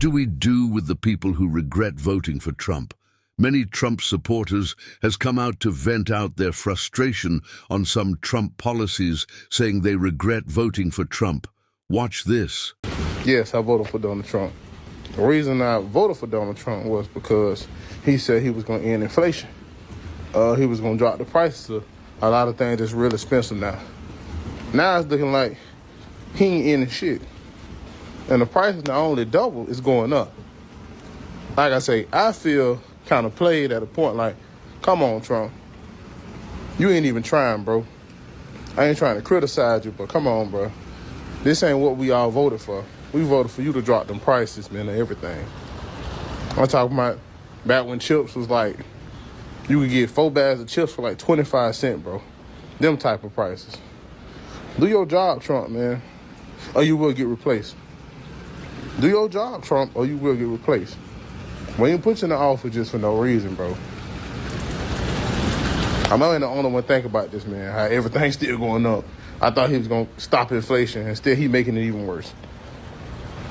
do we do with the people who regret voting for Trump? Many Trump supporters has come out to vent out their frustration on some Trump policies, saying they regret voting for Trump. Watch this. Yes, I voted for Donald Trump. The reason I voted for Donald Trump was because he said he was going to end inflation. He was going to drop the prices of a lot of things that's real expensive now. Now it's looking like he ain't ending shit. And the prices not only double, it's going up. Like I say, I feel kind of played at a point like, come on, Trump. You ain't even trying, bro. I ain't trying to criticize you, but come on, bro. This ain't what we all voted for. We voted for you to drop them prices, man, and everything. I'm talking about back when chips was like, you could get 4 bags of chips for like 25 cents, bro. Them type of prices. Do your job, Trump, man, or you will get replaced. Do your job, Trump, or you will get replaced. We ain't put you in the office just for no reason, bro. I'm not the only one think about this, man, how everything's still going up. I thought he was going to stop inflation, and still he making it even worse.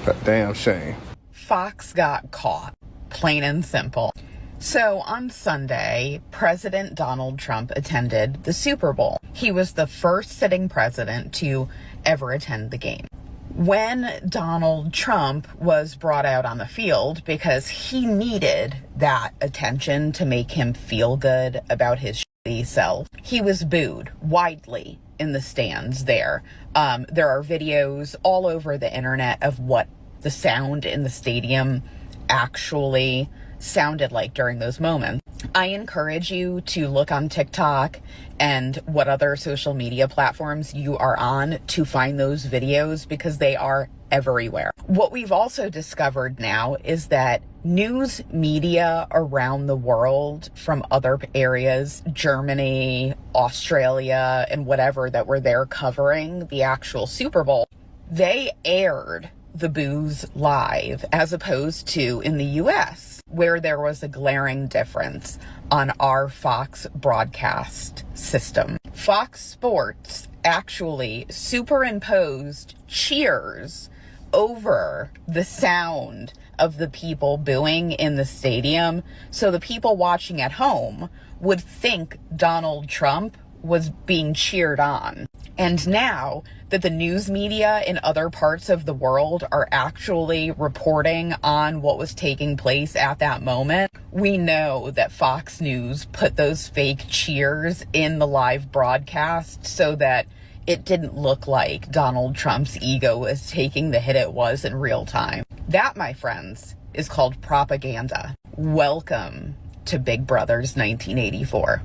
That damn shame. Fox got caught, plain and simple. So on Sunday, President Donald Trump attended the Super Bowl. He was the first sitting president to ever attend the game. When Donald Trump was brought out on the field because he needed that attention to make him feel good about his shitty self, he was booed widely in the stands there. There are videos all over the internet of what the sound in the stadium actually sounded like during those moments. I encourage you to look on TikTok and what other social media platforms you are on to find those videos because they are everywhere. What we've also discovered now is that news media around the world from other areas, Germany, Australia, and whatever that were there covering the actual Super Bowl, they aired the boos live as opposed to in the US, where there was a glaring difference on our Fox broadcast system. Fox Sports actually superimposed cheers over the sound of the people booing in the stadium, so the people watching at home would think Donald Trump was being cheered on. And now that the news media in other parts of the world are actually reporting on what was taking place at that moment, we know that Fox News put those fake cheers in the live broadcast so that it didn't look like Donald Trump's ego was taking the hit it was in real time. That, my friends, is called propaganda. Welcome to Big Brother's 1984.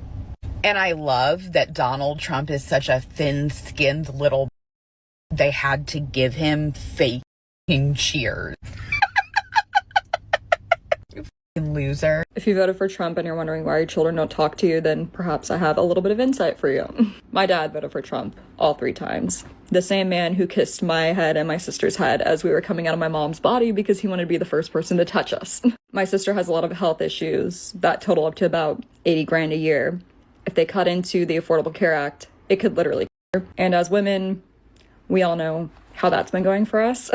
And I love that Donald Trump is such a thin-skinned little they had to give him fake cheers. You fucking loser. If you voted for Trump and you're wondering why your children don't talk to you, then perhaps I have a little bit of insight for you. My dad voted for Trump all 3 times. The same man who kissed my head and my sister's head as we were coming out of my mom's body because he wanted to be the first person to touch us. My sister has a lot of health issues that total up to about 80 grand a year. If they cut into the Affordable Care Act, it could literally kill her. And as women, we all know how that's been going for us.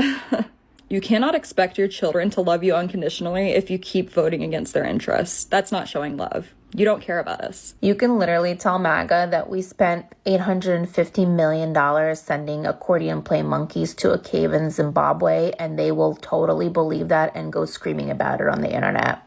You cannot expect your children to love you unconditionally if you keep voting against their interests. That's not showing love. You don't care about us. You can literally tell MAGA that we spent $850 million sending accordion play monkeys to a cave in Zimbabwe, and they will totally believe that and go screaming about it on the internet.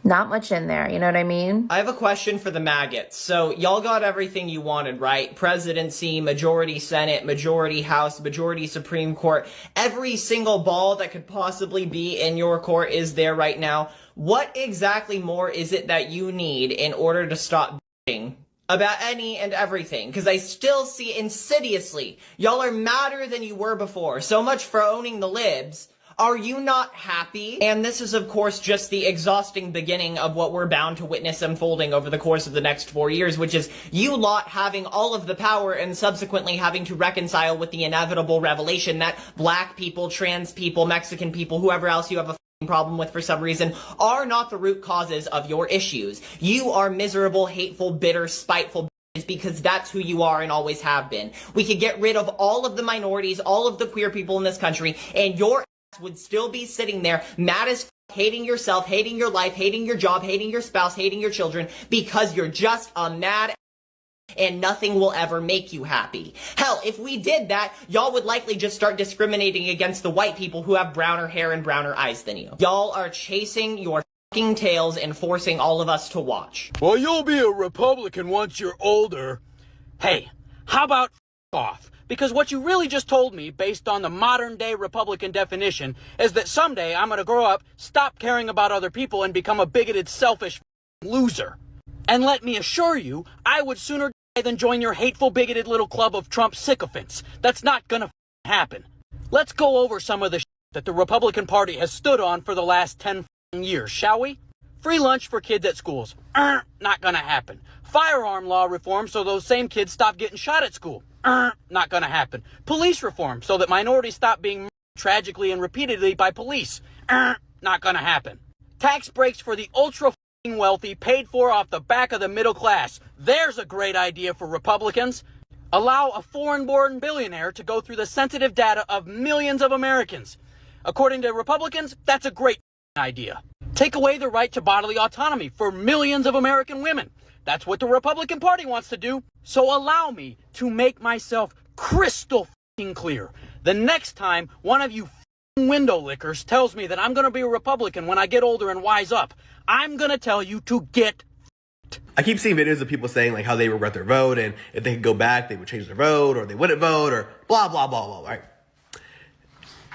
Not much in there, you know what I mean? I have a question for the maggots. So, y'all got everything you wanted, right? Presidency, majority Senate, majority House, majority Supreme Court. Every single ball that could possibly be in your court is there right now. What exactly more is it that you need in order to stop bitching about any and everything? Because I still see insidiously, y'all are madder than you were before. So much for owning the libs. Are you not happy? And this is, of course, just the exhausting beginning of what we're bound to witness unfolding over the course of the next 4 years, which is you lot having all of the power and subsequently having to reconcile with the inevitable revelation that black people, trans people, Mexican people, whoever else you have a problem with for some reason, are not the root causes of your issues. You are miserable, hateful, bitter, spiteful because that's who you are and always have been. We could get rid of all of the minorities, all of the queer people in this country, and your would still be sitting there mad as hating yourself, hating your life, hating your job, hating your spouse, hating your children, because you're just a mad and nothing will ever make you happy. Hell, if we did that, y'all would likely just start discriminating against the white people who have browner hair and browner eyes than you. Y'all are chasing your fucking tails and forcing all of us to watch. Well, you'll be a Republican once you're older. Hey, how about off? Because what you really just told me, based on the modern day Republican definition, is that someday I'm gonna grow up, stop caring about other people, and become a bigoted, selfish loser. And let me assure you, I would sooner die than join your hateful, bigoted little club of Trump sycophants. That's not gonna happen. Let's go over some of the that the Republican Party has stood on for the last 10 years, shall we? Free lunch for kids at schools. Not gonna happen. Firearm law reform so those same kids stop getting shot at school. Not gonna happen. Police reform so that minorities stop being murdered tragically and repeatedly by police. Not gonna happen. Tax breaks for the ultra wealthy paid for off the back of the middle class. There's a great idea for Republicans. Allow a foreign-born billionaire to go through the sensitive data of millions of Americans. According to Republicans, that's a great idea. Take away the right to bodily autonomy for millions of American women. That's what the Republican Party wants to do. So allow me to make myself crystal clear. The next time one of you window lickers tells me that I'm going to be a Republican when I get older and wise up, I'm going to tell you to get. I keep seeing videos of people saying like how they regret their vote, and if they could go back, they would change their vote, or they wouldn't vote, or blah, blah, blah, blah, right?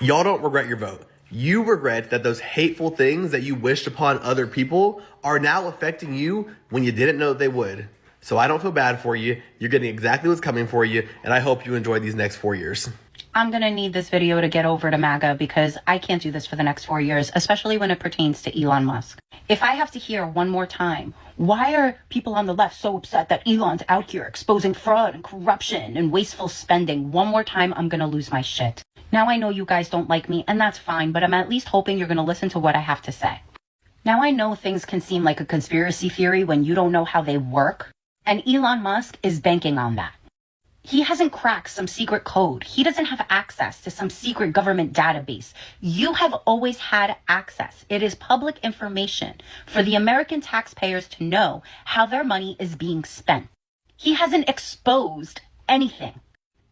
Y'all don't regret your vote. You regret that those hateful things that you wished upon other people are now affecting you when you didn't know they would. So I don't feel bad for you. You're getting exactly what's coming for you, and I hope you enjoy these next 4 years. I'm going to need this video to get over to MAGA because I can't do this for the next 4 years, especially when it pertains to Elon Musk. If I have to hear one more time, why are people on the left so upset that Elon's out here exposing fraud and corruption and wasteful spending? One more time, I'm going to lose my shit. Now I know you guys don't like me, and that's fine, but I'm at least hoping you're going to listen to what I have to say. Now I know things can seem like a conspiracy theory when you don't know how they work, and Elon Musk is banking on that. He hasn't cracked some secret code. He doesn't have access to some secret government database. You have always had access. It is public information for the American taxpayers to know how their money is being spent. He hasn't exposed anything.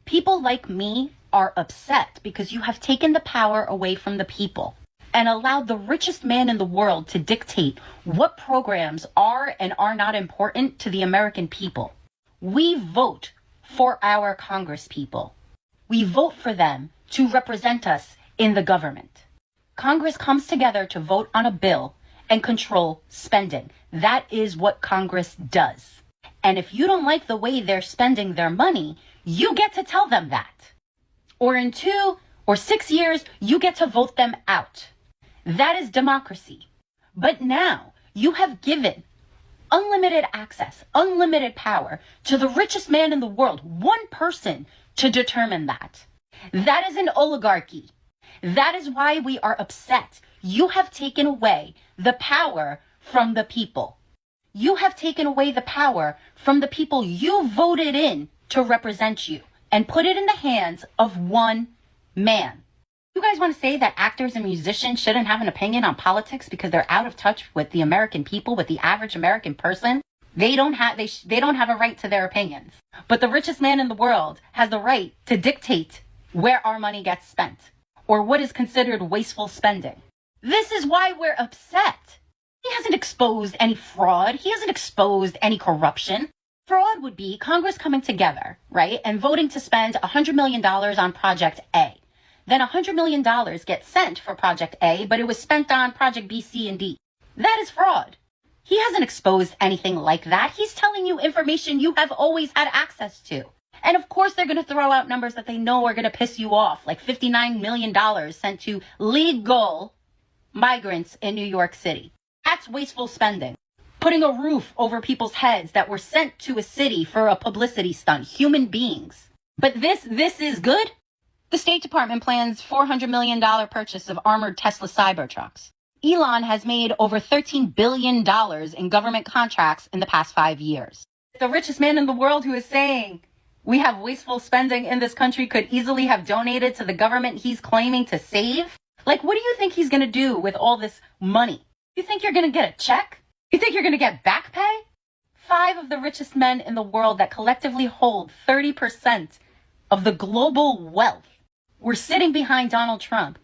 People like me are upset because you have taken the power away from the people and allowed the richest man in the world to dictate what programs are and are not important to the American people. We vote for our Congress people. We vote for them to represent us in the government. Congress comes together to vote on a bill and control spending. That is what Congress does. And if you don't like the way they're spending their money, you get to tell them that. Or in 2 or 6 years, you get to vote them out. That is democracy. But now you have given unlimited access, unlimited power to the richest man in the world, one person to determine that. That is an oligarchy. That is why we are upset. You have taken away the power from the people. You have taken away the power from the people you voted in to represent you and put it in the hands of one man. You guys want to say that actors and musicians shouldn't have an opinion on politics because they're out of touch with the American people, with the average American person? They don't have a right to their opinions. But the richest man in the world has the right to dictate where our money gets spent or what is considered wasteful spending. This is why we're upset. He hasn't exposed any fraud. He hasn't exposed any corruption. Fraud would be Congress coming together, right, and voting to spend $100 million on Project A. Then $100 million gets sent for Project A, but it was spent on Project B, C, and D. That is fraud. He hasn't exposed anything like that. He's telling you information you have always had access to. And of course, they're going to throw out numbers that they know are going to piss you off, like $59 million sent to legal migrants in New York City. That's wasteful spending. Putting a roof over people's heads that were sent to a city for a publicity stunt, human beings. But this is good? The State Department plans $400 million purchase of armored Tesla Cybertrucks. Elon has made over $13 billion in government contracts in the past 5 years. The richest man in the world who is saying we have wasteful spending in this country could easily have donated to the government he's claiming to save. Like, what do you think he's going to do with all this money? You think you're going to get a check? You think you're going to get back pay? 5 of the richest men in the world that collectively hold 30% of the global wealth were sitting behind Donald Trump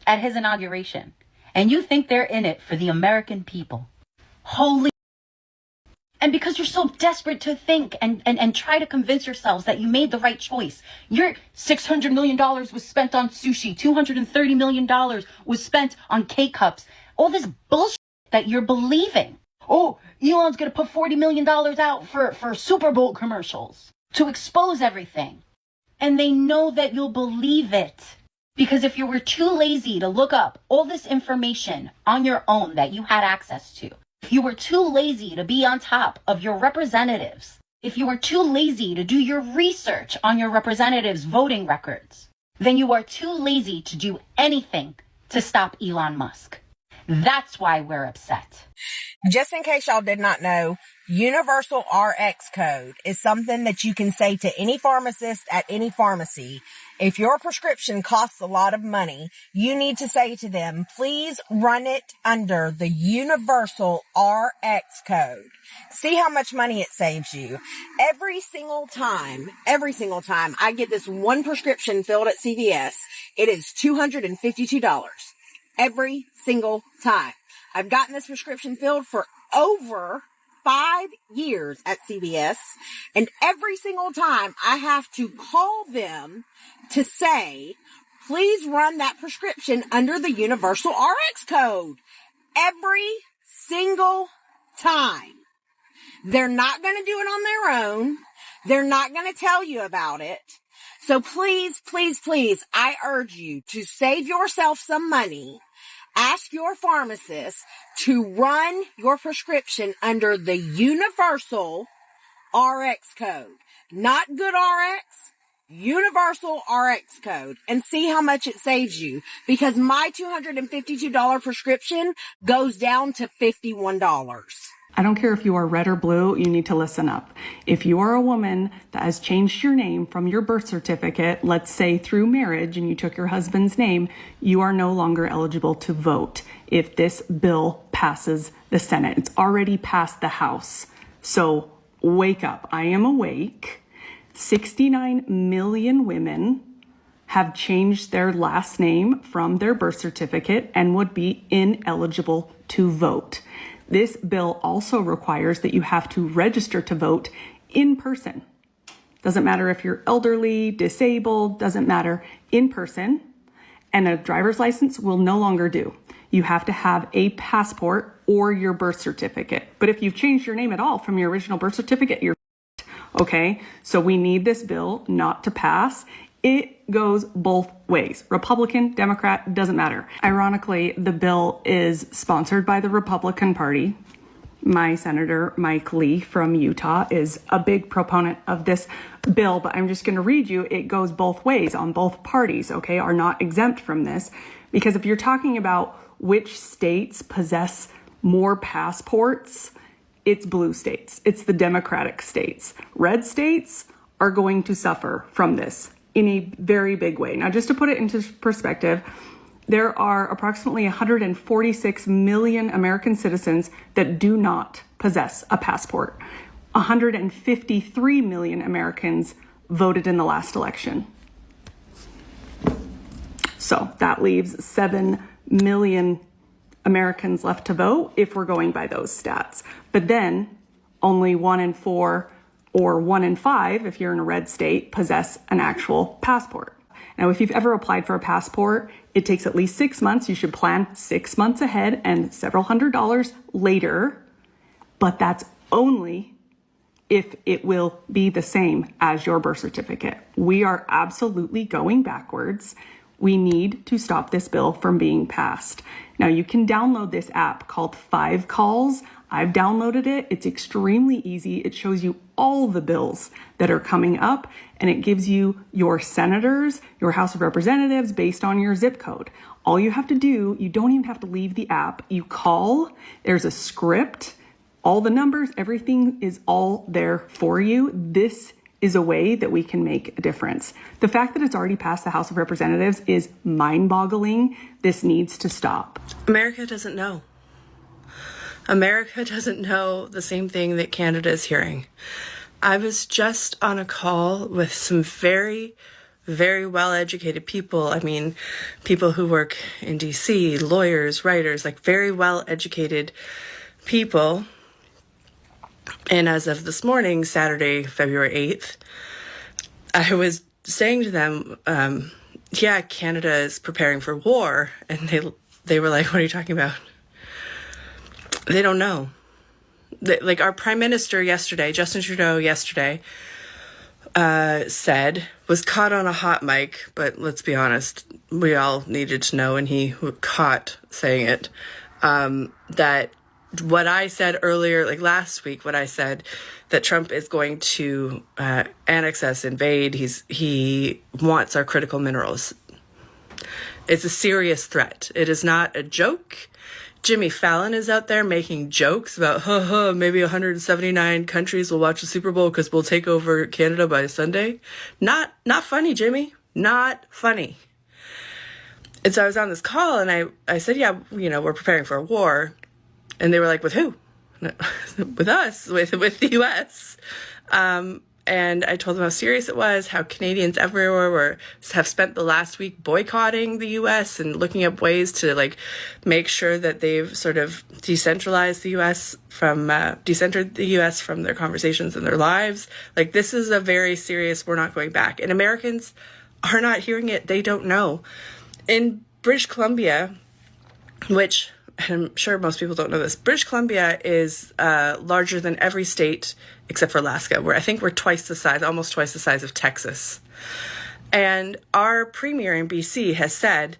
at his inauguration. And you think they're in it for the American people. Holy. And because you're so desperate to think and try to convince yourselves that you made the right choice. Your $600 million was spent on sushi. $230 million was spent on K-cups. All this bullshit that you're believing. Oh, Elon's going to put $40 million out for Super Bowl commercials to expose everything. And they know that you'll believe it. Because if you were too lazy to look up all this information on your own that you had access to, if you were too lazy to be on top of your representatives, if you were too lazy to do your research on your representatives' voting records, then you are too lazy to do anything to stop Elon Musk. That's why we're upset. Just in case y'all did not know, Universal RX code is something that you can say to any pharmacist at any pharmacy. If your prescription costs a lot of money, you need to say to them, please run it under the Universal RX code. See how much money it saves you. Every single time I get this one prescription filled at CVS, it is $252. Every single time. I've gotten this prescription filled for over 5 years at CVS, and every single time I have to call them to say, please run that prescription under the Universal RX code. Every single time. They're not going to do it on their own. They're not going to tell you about it. So please, please, please, I urge you to save yourself some money. Ask your pharmacist to run your prescription under the Universal RX code. Not Good RX, Universal RX code, and see how much it saves you. Because my $252 prescription goes down to $51. I don't care if you are red or blue, you need to listen up. If you are a woman that has changed your name from your birth certificate, let's say through marriage, and you took your husband's name, you are no longer eligible to vote if this bill passes the Senate. It's already passed the House. So wake up. I am awake. 69 million women have changed their last name from their birth certificate and would be ineligible to vote. This bill also requires that you have to register to vote in person. Doesn't matter if you're elderly, disabled, doesn't matter, in person. And a driver's license will no longer do. You have to have a passport or your birth certificate. But if you've changed your name at all from your original birth certificate, you're okay? So we need this bill not to pass. It goes both ways. Republican, Democrat, doesn't matter. Ironically, the bill is sponsored by the Republican Party. My Senator Mike Lee from Utah is a big proponent of this bill, but I'm just going to read you. It goes both ways on both parties, okay, are not exempt from this. Because if you're talking about which states possess more passports, it's blue states. It's the Democratic states. Red states are going to suffer from this in a very big way. Now, just to put it into perspective, there are approximately 146 million American citizens that do not possess a passport. 153 million Americans voted in the last election. So that leaves 7 million Americans left to vote if we're going by those stats. But then only 1 in 4 or 1 in 5, if you're in a red state, possess an actual passport. Now, if you've ever applied for a passport, it takes at least 6 months. You should plan 6 months ahead and several $100s later. But that's only if it will be the same as your birth certificate. We are absolutely going backwards. We need to stop this bill from being passed. Now, you can download this app called 5 Calls. I've downloaded it. It's extremely easy. It shows you all the bills that are coming up, and it gives you your senators, your House of Representatives based on your zip code. All you have to do, you don't even have to leave the app. You call, there's a script, all the numbers, everything is all there for you. This is a way that we can make a difference. The fact that it's already passed the House of Representatives is mind-boggling. This needs to stop. America doesn't know. America doesn't know the same thing that Canada is hearing. I was just on a call with some very, very well-educated people. I mean, people who work in DC, lawyers, writers, like very well-educated people. And as of this morning, Saturday, February 8th, I was saying to them, yeah, Canada is preparing for war. And they were like, what are you talking about? They don't know. Like our prime minister yesterday, Justin Trudeau yesterday, said, was caught on a hot mic, but let's be honest, we all needed to know, and he was caught saying it, that what I said earlier, like last week, what I said, that Trump is going to annex us, invade, he wants our critical minerals. It's a serious threat. It is not a joke. Jimmy Fallon is out there making jokes about, maybe 179 countries will watch the Super Bowl because we'll take over Canada by Sunday. Not funny, Jimmy. Not funny. And so I was on this call and I said, yeah, we're preparing for a war. And they were like, with who? With us, with the U.S. And I told them how serious it was, how Canadians everywhere have spent the last week boycotting the U.S. and looking up ways to make sure that they've sort of decentered the U.S. from their conversations and their lives. Like, this is a very serious, we're not going back. And Americans are not hearing it. They don't know. In British Columbia, which I'm sure most people don't know this, British Columbia is larger than every state except for Alaska, where I think we're almost twice the size of Texas. And our premier in BC has said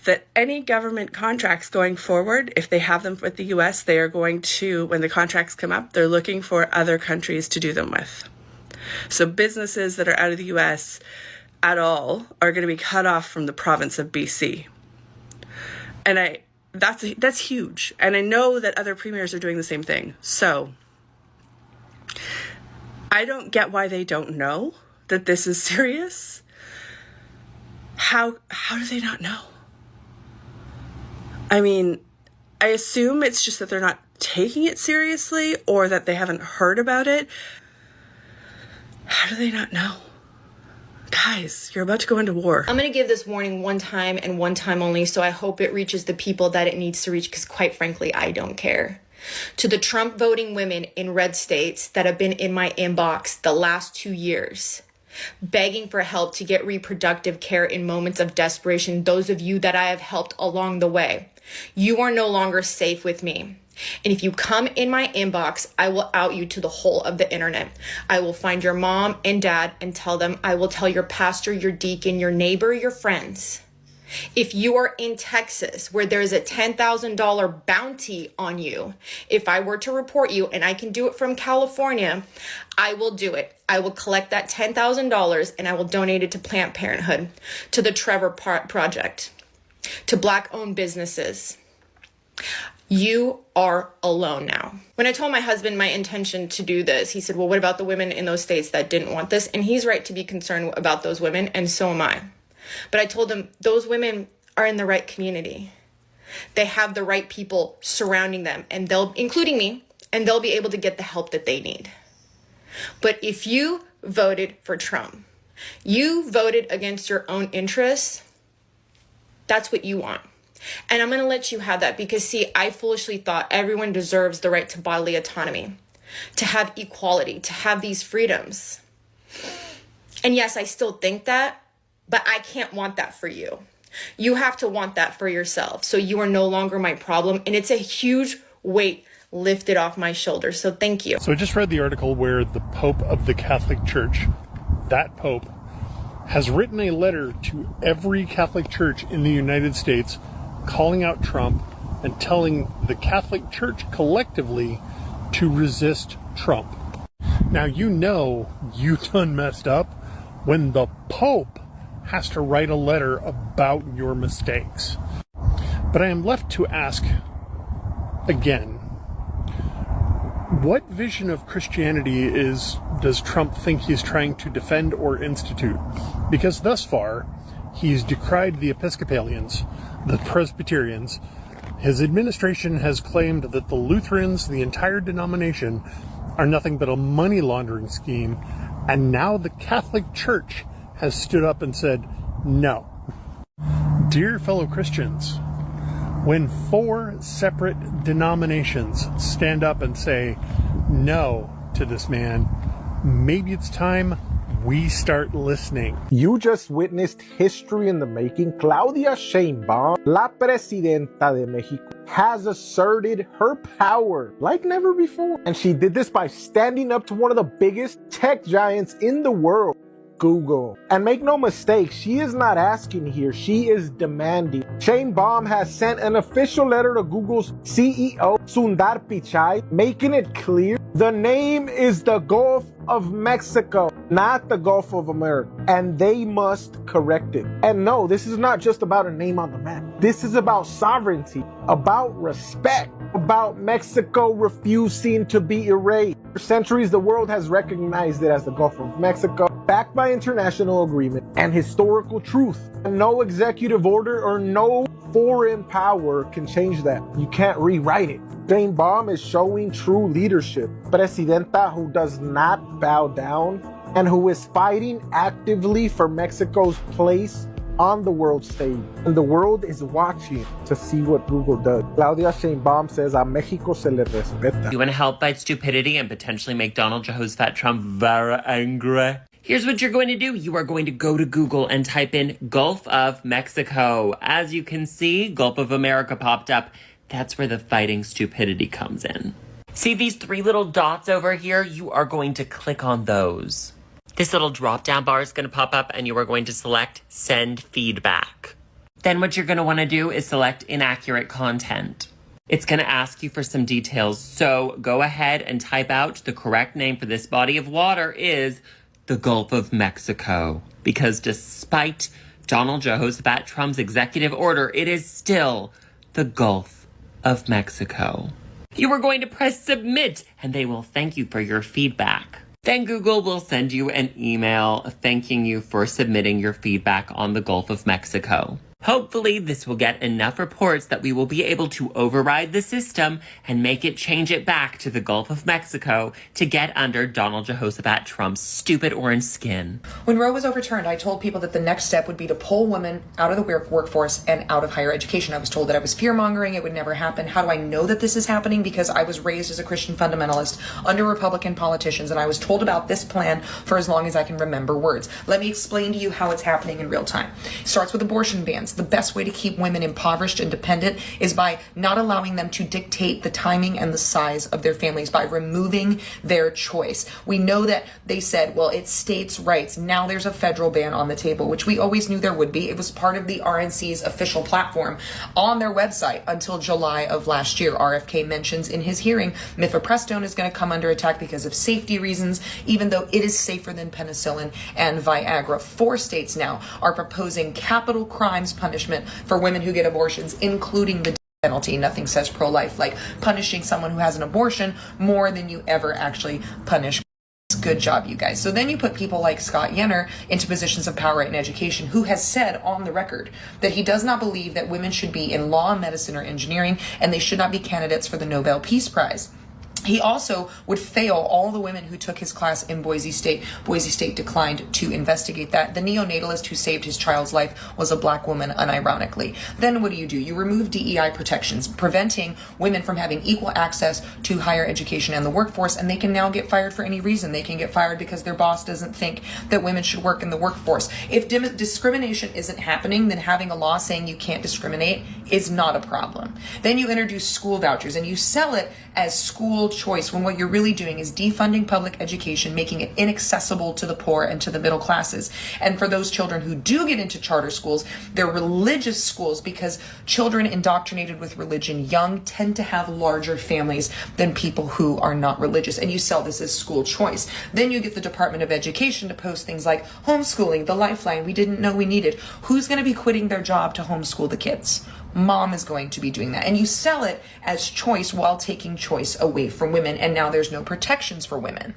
that any government contracts going forward, if they have them with the U.S., they are going to, when the contracts come up, they're looking for other countries to do them with. So businesses that are out of the U.S. at all are going to be cut off from the province of BC. And that's huge. And I know that other premiers are doing the same thing. So I don't get why they don't know that this is serious. How do they not know? I mean, I assume it's just that they're not taking it seriously or that they haven't heard about it. How do they not know? Guys, you're about to go into war. I'm going to give this warning one time and one time only, so I hope it reaches the people that it needs to reach, because quite frankly, I don't care. To the Trump voting women in red states that have been in my inbox the last 2 years, begging for help to get reproductive care in moments of desperation, those of you that I have helped along the way, you are no longer safe with me. And if you come in my inbox, I will out you to the whole of the internet. I will find your mom and dad and tell them. I will tell your pastor, your deacon, your neighbor, your friends. If you are in Texas where there's a $10,000 bounty on you, if I were to report you, and I can do it from California, I will do it. I will collect that $10,000 and I will donate it to Planned Parenthood, to the Trevor Project, to Black-owned businesses. You are alone now. When I told my husband my intention to do this, he said, well, what about the women in those states that didn't want this? And he's right to be concerned about those women, and so am I. But I told him those women are in the right community. They have the right people surrounding them, and including me, and they'll be able to get the help that they need. But if you voted for Trump, you voted against your own interests, that's what you want. And I'm going to let you have that because, see, I foolishly thought everyone deserves the right to bodily autonomy, to have equality, to have these freedoms. And yes, I still think that, but I can't want that for you. You have to want that for yourself. So you are no longer my problem. And it's a huge weight lifted off my shoulders. So thank you. So I just read the article where the Pope of the Catholic Church, that Pope, has written a letter to every Catholic church in the United States calling out Trump and telling the Catholic Church collectively to resist Trump. Now, you know you done messed up when the Pope has to write a letter about your mistakes. But I am left to ask again, What vision of Christianity does Trump think he's trying to defend or institute? Because thus far, he's decried the Episcopalians, the Presbyterians. His administration has claimed that the Lutherans, the entire denomination, are nothing but a money laundering scheme. And now the Catholic Church has stood up and said, no. Dear fellow Christians, when 4 separate denominations stand up and say no to this man, maybe it's time we start listening. You just witnessed history in the making. Claudia Sheinbaum, la presidenta de Mexico, has asserted her power like never before. And she did this by standing up to one of the biggest tech giants in the world, Google. And make no mistake, she is not asking here, she is demanding. Sheinbaum has sent an official letter to Google's CEO, Sundar Pichai, making it clear the name is the Gulf of Mexico, not the Gulf of America, and they must correct it. And no, this is not just about a name on the map. This is about sovereignty, about respect, about Mexico refusing to be erased. For centuries, the world has recognized it as the Gulf of Mexico, backed by international agreement and historical truth. And no executive order or no foreign power can change that. You can't rewrite it. Sheinbaum is showing true leadership. Presidenta who does not bow down and who is fighting actively for Mexico's place on the world stage. And the world is watching to see what Google does. Claudia Sheinbaum says, a Mexico se le respeta. You want to help fight stupidity and potentially make Donald Jehoshaphat Trump very angry? Here's what you're going to do. You are going to go to Google and type in Gulf of Mexico. As you can see, Gulf of America popped up. That's where the fighting stupidity comes in. See these 3 little dots over here? You are going to click on those. This little drop-down bar is going to pop up and you are going to select Send Feedback. Then what you're going to want to do is select Inaccurate Content. It's going to ask you for some details, so go ahead and type out the correct name for this body of water is the Gulf of Mexico. Because despite Donald Jehoshaphat Trump's executive order, it is still the Gulf of Mexico. You are going to press Submit and they will thank you for your feedback. Then Google will send you an email thanking you for submitting your feedback on the Gulf of Mexico. Hopefully, this will get enough reports that we will be able to override the system and make it change it back to the Gulf of Mexico to get under Donald Jehoshaphat Trump's stupid orange skin. When Roe was overturned, I told people that the next step would be to pull women out of the workforce and out of higher education. I was told that I was fear-mongering, it would never happen. How do I know that this is happening? Because I was raised as a Christian fundamentalist under Republican politicians, and I was told about this plan for as long as I can remember words. Let me explain to you how it's happening in real time. It starts with abortion bans. The best way to keep women impoverished and dependent is by not allowing them to dictate the timing and the size of their families, by removing their choice. We know that they said, well, it's states' rights. Now there's a federal ban on the table, which we always knew there would be. It was part of the RNC's official platform on their website until July of last year. RFK mentions in his hearing, mifepristone is going to come under attack because of safety reasons, even though it is safer than penicillin and Viagra. 4 states now are proposing capital crimes punishment for women who get abortions, including the penalty. Nothing says pro-life like punishing someone who has an abortion more than you ever actually punish. Good job, you guys. So then you put people like Scott Yenner into positions of power in education, who has said on the record that he does not believe that women should be in law, medicine, or engineering, and they should not be candidates for the Nobel Peace Prize. He also would fail all the women who took his class in Boise State. Boise State declined to investigate that. The neonatalist who saved his child's life was a black woman, unironically. Then what do? You remove DEI protections, preventing women from having equal access to higher education and the workforce, and they can now get fired for any reason. They can get fired because their boss doesn't think that women should work in the workforce. If discrimination isn't happening, then having a law saying you can't discriminate is not a problem. Then you introduce school vouchers and you sell it as school choice, when what you're really doing is defunding public education, making it inaccessible to the poor and to the middle classes. And for those children who do get into charter schools, they're religious schools, because children indoctrinated with religion young tend to have larger families than people who are not religious. And you sell this as school choice. Then you get the Department of Education to post things like homeschooling, the lifeline we didn't know we needed. Who's going to be quitting their job to homeschool the kids? mom is going to be doing that. And you sell it as choice while taking choice away from women. And now there's no protections for women.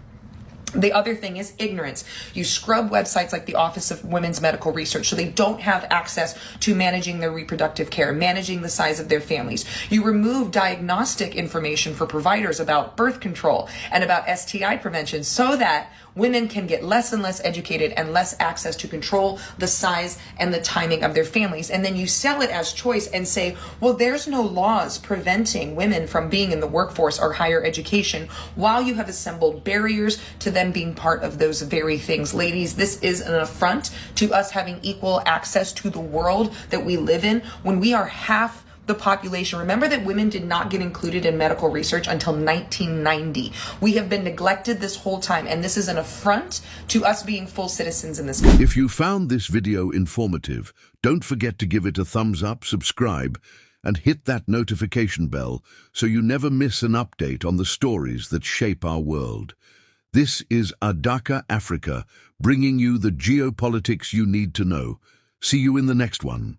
The other thing is ignorance. You scrub websites like the Office of Women's Medical Research so they don't have access to managing their reproductive care, managing the size of their families. You remove diagnostic information for providers about birth control and about STI prevention so that women can get less and less educated and less access to control the size and the timing of their families. And then you sell it as choice and say, well, there's no laws preventing women from being in the workforce or higher education, while you have assembled barriers to them being part of those very things. Ladies, this is an affront to us having equal access to the world that we live in when we are half the population. Remember that women did not get included in medical research until 1990. We have been neglected this whole time, and this is an affront to us being full citizens in this country. If you found this video informative, don't forget to give it a thumbs up, subscribe, and hit that notification bell so you never miss an update on the stories that shape our world. This is Adaka Africa, bringing you the geopolitics you need to know. See you in the next one.